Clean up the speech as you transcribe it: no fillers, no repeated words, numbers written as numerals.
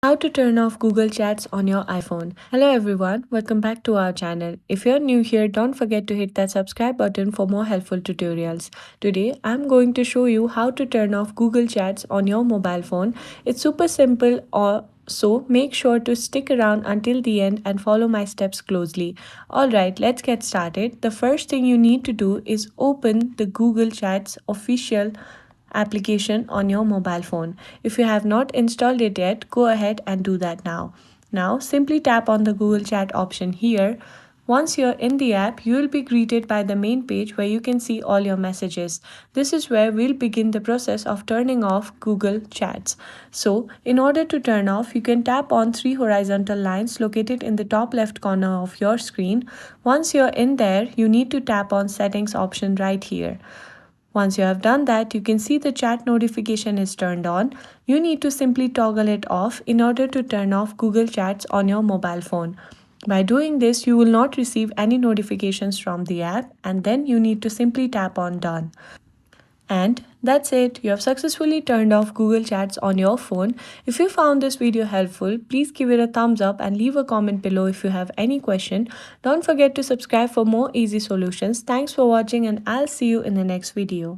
How to turn off Google Chats on your iPhone. Hello everyone, welcome back to our channel. If you're new here, don't forget to hit that subscribe button for more helpful tutorials. Today, I'm going to show you how to turn off Google Chats on your mobile phone. It's super simple, so make sure to stick around until the end and follow my steps closely. Alright, let's get started. The first thing you need to do is open the Google Chats official application on your mobile phone. If you have not installed it yet, go ahead and do that now. Now, simply tap on the Google Chat option here. Once you're in the app, you will be greeted by the main page where you can see all your messages. This is where we'll begin the process of turning off Google Chats. So, in order to turn off, you can tap on three horizontal lines located in the top left corner of your screen. Once you're in there, you need to tap on Settings option right here. Once you have done that, you can see the chat notification is turned on. You need to simply toggle it off in order to turn off Google Chats on your mobile phone. By doing this, you will not receive any notifications from the app, and then you need to simply tap on Done. And that's it. You have successfully turned off Google Chats on your phone. If you found this video helpful, please give it a thumbs up and leave a comment below if you have any question. Don't forget to subscribe for more easy solutions. Thanks for watching and I'll see you in the next video.